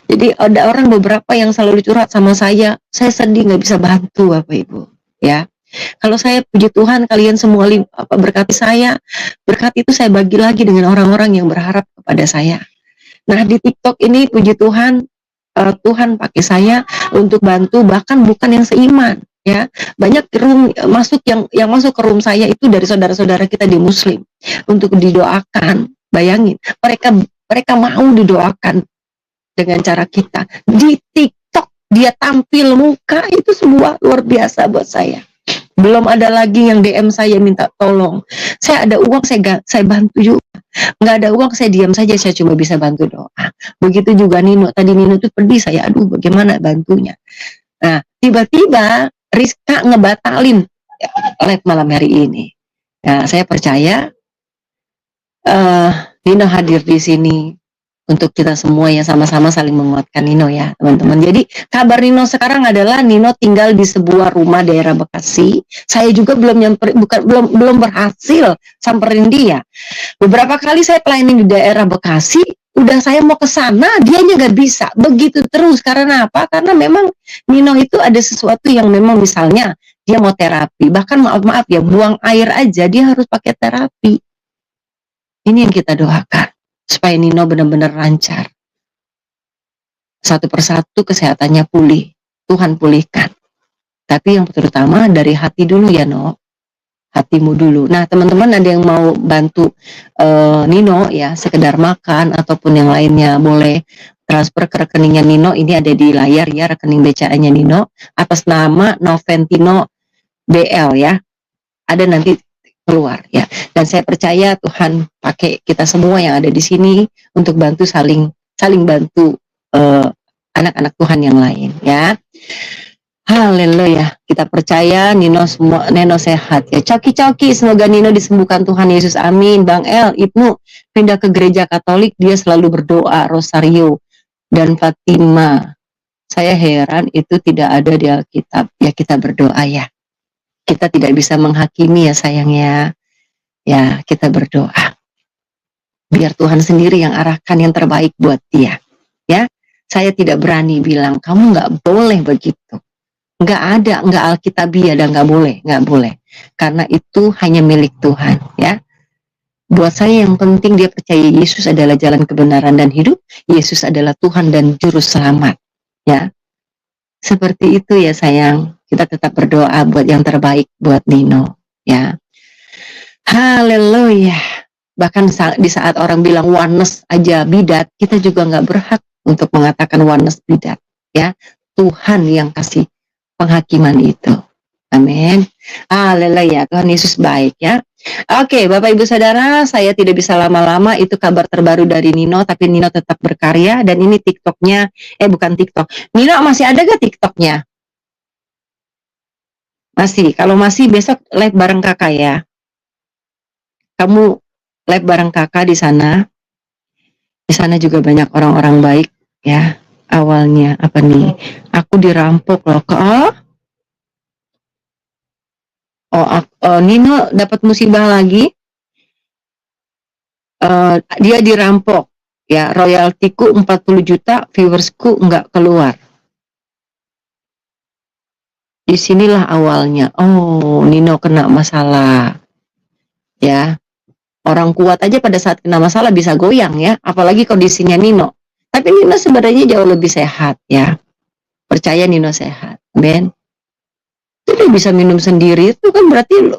Jadi ada orang beberapa yang selalu curhat sama saya sedih nggak bisa bantu Bapak Ibu ya. Kalau saya puji Tuhan kalian semua berkati saya, berkat itu saya bagi lagi dengan orang-orang yang berharap kepada saya. Nah di TikTok ini puji Tuhan, Tuhan pakai saya untuk bantu bahkan bukan yang seiman ya. Banyak room masuk yang masuk ke room saya itu dari saudara-saudara kita di Muslim untuk didoakan. Bayangin, mereka Mereka mau didoakan dengan cara kita. Di TikTok dia tampil muka, itu semua luar biasa buat saya. Belum ada lagi yang DM saya minta tolong. Saya ada uang, saya bantu juga. Nggak ada uang, saya diam saja, saya cuma bisa bantu doa. Begitu juga Nino. Tadi Nino tuh pedih, saya aduh bagaimana bantunya. Nah, tiba-tiba Rizka ngebatalin live malam hari ini. Nah, saya percaya Nino hadir di sini untuk kita semua ya, sama-sama saling menguatkan Nino ya teman-teman. Jadi kabar Nino sekarang adalah Nino tinggal di sebuah rumah daerah Bekasi. Saya juga belum berhasil samperin dia. Beberapa kali saya pelayanin di daerah Bekasi, udah saya mau ke sana, dianya nggak bisa. Begitu terus, karena apa? Karena memang Nino itu ada sesuatu yang memang, misalnya dia mau terapi, bahkan maaf ya, buang air aja dia harus pakai terapi. Ini yang kita doakan, supaya Nino benar-benar lancar. Satu persatu kesehatannya pulih, Tuhan pulihkan. Tapi yang terutama dari hati dulu ya, No. Hatimu dulu. Nah, teman-teman ada yang mau bantu Nino ya, sekedar makan ataupun yang lainnya, boleh transfer ke rekeningnya Nino. Ini ada di layar ya, rekening BCA-nya Nino atas nama Noventino BL ya. Ada nanti keluar ya. Dan saya percaya Tuhan pakai kita semua yang ada di sini untuk bantu saling bantu anak-anak Tuhan yang lain ya. Haleluya, kita percaya Nino sehat ya. Coki, semoga Nino disembuhkan Tuhan Yesus, amin. Bang El, Ibnu pindah ke gereja Katolik, dia selalu berdoa rosario dan Fatima. Saya heran itu tidak ada di Alkitab. Ya, kita berdoa ya. Kita tidak bisa menghakimi ya sayangnya. Ya, kita berdoa. Biar Tuhan sendiri yang arahkan yang terbaik buat dia. Ya, saya tidak berani bilang kamu nggak boleh begitu. Nggak alkitabiah dan nggak boleh. Karena itu hanya milik Tuhan. Ya. Buat saya yang penting dia percaya Yesus adalah jalan kebenaran dan hidup. Yesus adalah Tuhan dan juru selamat. Ya. Seperti itu ya sayang. Kita tetap berdoa buat yang terbaik buat Nino, ya. Haleluya. Bahkan di saat orang bilang oneness aja bidat, kita juga nggak berhak untuk mengatakan oneness bidat, ya. Tuhan yang kasih penghakiman itu. Amin. Haleluya. Tuhan Yesus baik ya. Oke, Bapak Ibu Saudara, saya tidak bisa lama-lama, itu kabar terbaru dari Nino, tapi Nino tetap berkarya. Dan ini TikToknya, bukan TikTok. Nino masih ada gak TikToknya? Masih. Kalau masih, besok live bareng kakak ya. Kamu live bareng kakak di sana. Di sana juga banyak orang-orang baik ya. Awalnya apa nih? Aku dirampok loh. Nino dapat musibah lagi. Dia dirampok. Ya, royaltiku 40 juta, viewersku nggak keluar. Disinilah awalnya. Oh, Nino kena masalah. Ya, orang kuat aja pada saat kena masalah bisa goyang ya, apalagi kondisinya Nino. Tapi Nino sebenarnya jauh lebih sehat ya. Percaya Nino sehat, Ben. Itu dia bisa minum sendiri, itu kan berarti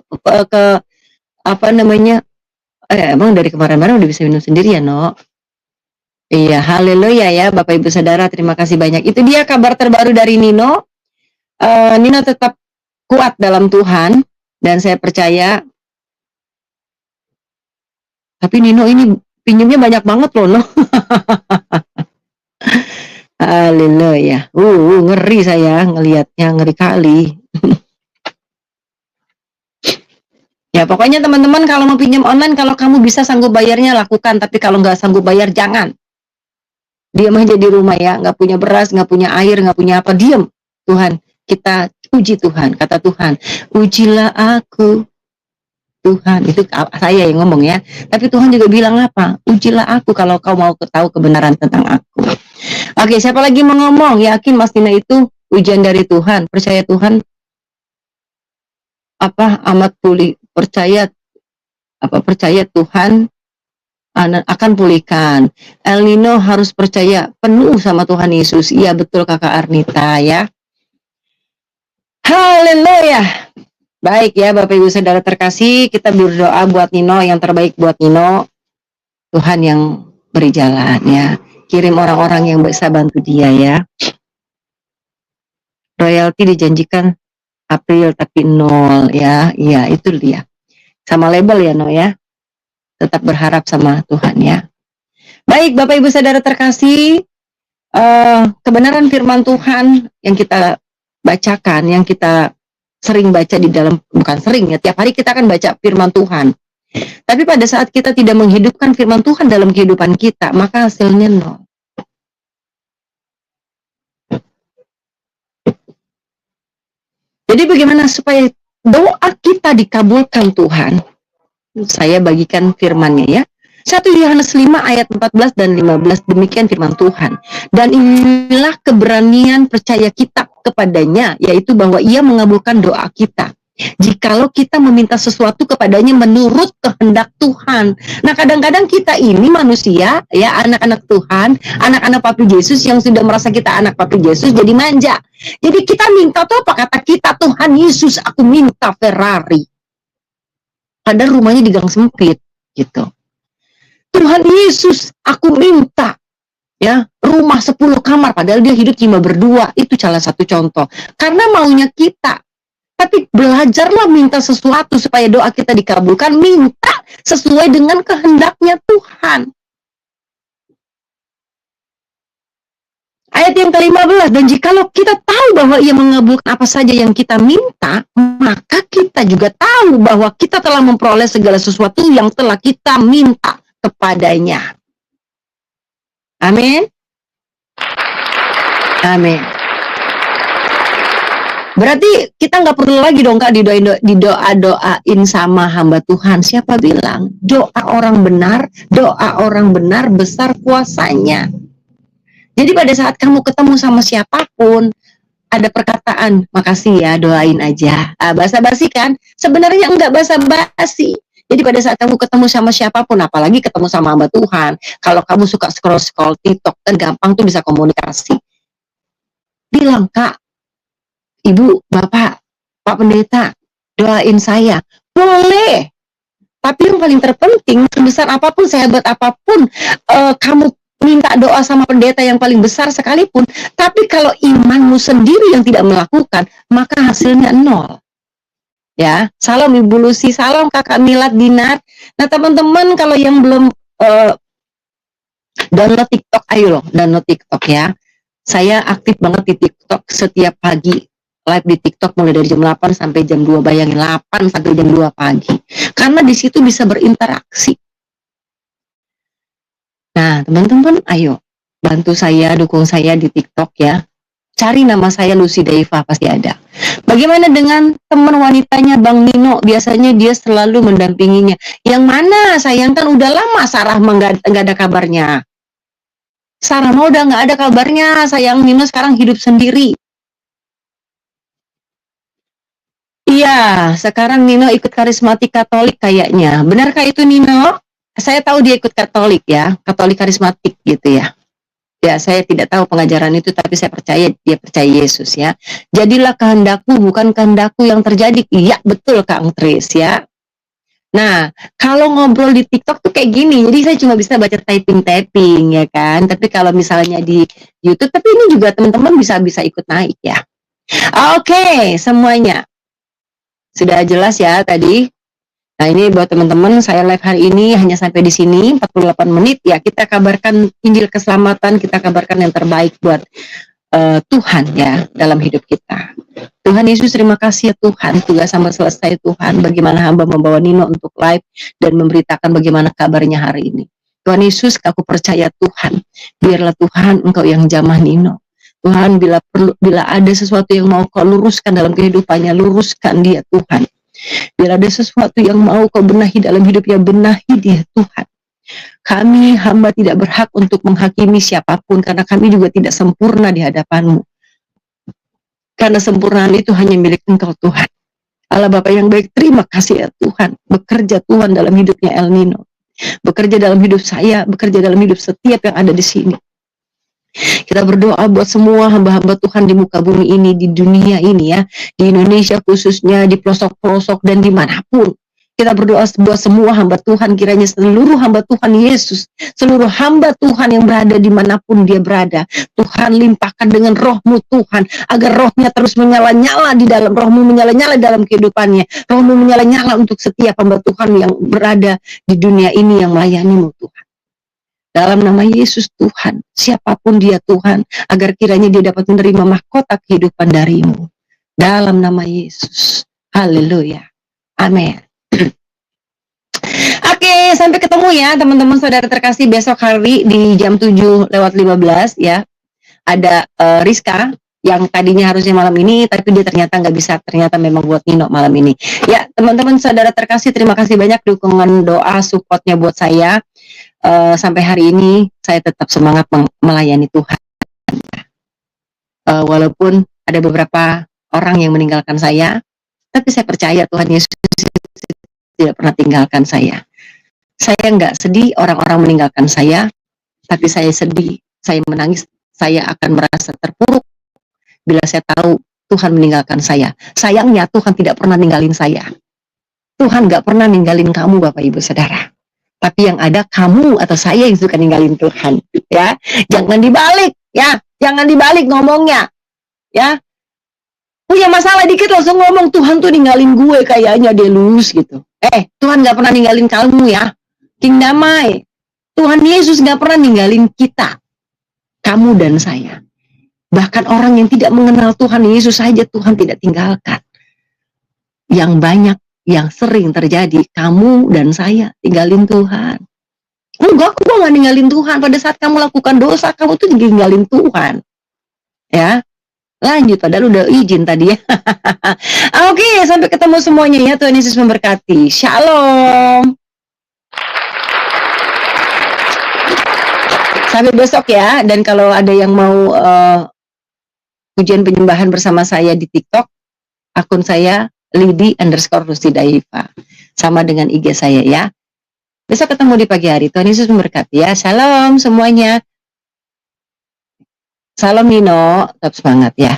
emang dari kemarin-kemarin udah bisa minum sendiri ya, No. Iya, haleluya ya Bapak Ibu Saudara, terima kasih banyak. Itu dia kabar terbaru dari Nino. Nino tetap kuat dalam Tuhan dan saya percaya. Tapi Nino ini pinjamnya banyak banget loh, No. Haleluya. Ngeri saya ngelihatnya, ngeri kali. Ya pokoknya teman-teman, kalau mau pinjam online, kalau kamu bisa sanggup bayarnya lakukan, tapi kalau nggak sanggup bayar jangan. Diam aja di rumah ya, nggak punya beras, nggak punya air, nggak punya apa, diam. Tuhan, kita uji Tuhan, kata Tuhan, ujilah aku. Tuhan, itu saya yang ngomong ya. Tapi Tuhan juga bilang apa? Ujilah aku kalau kau mau tahu kebenaran tentang aku. Oke, siapa lagi mau ngomong? Yakin Mas Tina itu ujian dari Tuhan. Percaya Tuhan amat pulih. Percaya Tuhan akan pulihkan. El Nino harus percaya penuh sama Tuhan Yesus. Iya betul Kakak Arnita ya. Haleluya. Baik ya Bapak Ibu Saudara terkasih, kita berdoa buat Nino, yang terbaik buat Nino. Tuhan yang beri jalan ya. Kirim orang-orang yang bisa bantu dia ya. Royalti dijanjikan April tapi nol ya. Iya itu dia. Sama label ya No ya. Tetap berharap sama Tuhan ya. Baik Bapak Ibu Saudara terkasih, kebenaran firman Tuhan yang kita bacakan, yang kita sering baca di dalam, bukan sering ya, tiap hari kita akan baca firman Tuhan. Tapi pada saat kita tidak menghidupkan firman Tuhan dalam kehidupan kita, maka hasilnya nol. Jadi bagaimana supaya doa kita dikabulkan Tuhan? Saya bagikan firman-Nya ya. 1 Yohanes 5 ayat 14 dan 15, demikian firman Tuhan. Dan inilah keberanian percaya kita kepadanya, yaitu bahwa ia mengabulkan doa kita. Jikalau kita meminta sesuatu kepadanya menurut kehendak Tuhan. Nah kadang-kadang kita ini manusia, ya anak-anak Tuhan, anak-anak Papi Yesus yang sudah merasa kita anak Papi Yesus jadi manja. Jadi kita minta tuh apa kata kita, Tuhan Yesus aku minta Ferrari. Padahal rumahnya di gang sempit gitu. Tuhan Yesus, aku minta ya rumah 10 kamar, padahal dia hidup cuma berdua. Itu salah satu contoh. Karena maunya kita. Tapi belajarlah minta sesuatu supaya doa kita dikabulkan. Minta sesuai dengan kehendaknya Tuhan. Ayat yang ke-15, dan jikalau kita tahu bahwa ia mengabulkan apa saja yang kita minta, maka kita juga tahu bahwa kita telah memperoleh segala sesuatu yang telah kita minta kepadanya. Amin. Amin. Berarti kita nggak perlu lagi dong Kak didoa-doain sama hamba Tuhan. Siapa bilang? Doa orang benar besar kuasanya. Jadi pada saat kamu ketemu sama siapapun, ada perkataan, makasih ya, doain aja. Basa-basi kan? Sebenarnya enggak basa-basi. Jadi pada saat kamu ketemu sama siapapun, apalagi ketemu sama hamba Tuhan, kalau kamu suka scroll-scroll TikTok, kan gampang tuh bisa komunikasi. Bilang, Kak, Ibu, Bapak, Pak Pendeta, doain saya. Boleh. Tapi yang paling terpenting, sebesar apapun, sehebat apapun, kamu minta doa sama pendeta yang paling besar sekalipun, tapi kalau imanmu sendiri yang tidak melakukan, maka hasilnya nol. Ya, salam Ibu Lucy, salam Kakak Milad Dinar. Nah teman-teman kalau yang belum download TikTok, ayo loh download TikTok ya. Saya aktif banget di TikTok setiap pagi, live di TikTok mulai dari jam 8 sampai jam 2, bayangin 8 sampai jam 2 pagi. Karena di situ bisa berinteraksi. Nah teman-teman ayo bantu saya, dukung saya di TikTok ya. Cari nama saya Lucy Daiva, pasti ada. Bagaimana dengan teman wanitanya Bang Nino? Biasanya dia selalu mendampinginya. Yang mana? Sayang kan udah lama Sarah nggak ada kabarnya. Sarah mau udah nggak ada kabarnya. Sayang Nino sekarang hidup sendiri. Iya, sekarang Nino ikut karismatik Katolik kayaknya. Benarkah itu Nino? Saya tahu dia ikut Katolik ya, Katolik karismatik gitu ya. Ya, saya tidak tahu pengajaran itu, tapi saya percaya dia percaya Yesus ya. Jadilah kehendakmu, bukan kehendakku yang terjadi. Iya, betul Kang Tris ya. Nah, kalau ngobrol di TikTok tuh kayak gini, jadi saya cuma bisa baca typing ya kan. Tapi kalau misalnya di YouTube, tapi ini juga teman-teman bisa ikut naik ya. Oke, semuanya sudah jelas ya tadi. Nah ini buat teman-teman, saya live hari ini hanya sampai di sini 48 menit ya. Kita kabarkan Injil keselamatan, kita kabarkan yang terbaik buat Tuhan ya dalam hidup kita. Tuhan Yesus, terima kasih ya Tuhan, tugas hamba selesai Tuhan. Bagaimana hamba membawa Nino untuk live dan memberitakan bagaimana kabarnya hari ini. Tuhan Yesus, aku percaya Tuhan, biarlah Tuhan Engkau yang jamah Nino. Tuhan, bila ada sesuatu yang mau Kau luruskan dalam kehidupannya, luruskan dia Tuhan. Bila ada sesuatu yang mau Kau benahi dalam hidupnya, benahi dia Tuhan. Kami hamba tidak berhak untuk menghakimi siapapun, karena kami juga tidak sempurna di hadapan-Mu. Karena sempurnaan itu hanya milik Engkau Tuhan. Allah Bapa yang baik, terima kasih ya Tuhan. Bekerja Tuhan dalam hidupnya El Nino. Bekerja dalam hidup saya, bekerja dalam hidup setiap yang ada di sini. Kita berdoa buat semua hamba-hamba Tuhan di muka bumi ini, di dunia ini ya, di Indonesia khususnya, di pelosok-pelosok dan dimanapun. Kita berdoa buat semua hamba Tuhan, kiranya seluruh hamba Tuhan Yesus, seluruh hamba Tuhan yang berada dimanapun dia berada, Tuhan limpahkan dengan roh-Mu Tuhan, agar rohnya terus menyala-nyala di dalam, roh-Mu menyala-nyala dalam kehidupannya, roh-Mu menyala-nyala untuk setiap hamba Tuhan yang berada di dunia ini yang melayani-Mu Tuhan. Dalam nama Yesus Tuhan, siapapun dia Tuhan, agar kiranya dia dapat menerima mahkota kehidupan dari-Mu. Dalam nama Yesus. Haleluya. Amin. Oke, sampai ketemu ya teman-teman saudara terkasih besok hari di jam 7:15 ya. Ada Rizka yang tadinya harusnya malam ini, tapi dia ternyata nggak bisa, ternyata memang buat Nino malam ini. Ya, teman-teman saudara terkasih, terima kasih banyak dukungan doa, supportnya buat saya. Sampai hari ini saya tetap semangat melayani Tuhan. Walaupun ada beberapa orang yang meninggalkan saya, tapi saya percaya Tuhan Yesus tidak pernah tinggalkan saya. Saya nggak sedih orang-orang meninggalkan saya, tapi saya sedih, saya menangis, saya akan merasa terpuruk bila saya tahu Tuhan meninggalkan saya. Sayangnya Tuhan tidak pernah ninggalin saya. Tuhan nggak pernah ninggalin kamu Bapak Ibu Saudara. Tapi yang ada kamu atau saya yang suka ninggalin Tuhan. Ya, jangan dibalik, ya, jangan dibalik ngomongnya, ya. Punya masalah dikit langsung ngomong Tuhan tuh ninggalin gue, kayaknya dia lulus gitu. Tuhan nggak pernah ninggalin kamu ya. King damai. Tuhan Yesus nggak pernah ninggalin kita, kamu dan saya. Bahkan orang yang tidak mengenal Tuhan Yesus saja Tuhan tidak tinggalkan. Yang banyak, yang sering terjadi, kamu dan saya tinggalin Tuhan. Enggak, aku nggak ninggalin Tuhan. Pada saat kamu lakukan dosa, kamu tuh ninggalin Tuhan. Ya, lanjut, padahal udah izin tadi ya. Oke, sampai ketemu semuanya ya. Tuhan Yesus memberkati. Shalom. Sampai besok ya. Dan kalau ada yang mau pujian penyembahan bersama saya di TikTok, akun saya Lidi_Rusdidaifa, sama dengan IG saya ya. Besok ketemu di pagi hari. Tuhan Yesus memberkati ya. Shalom semuanya. Salam Nino, tetap semangat ya.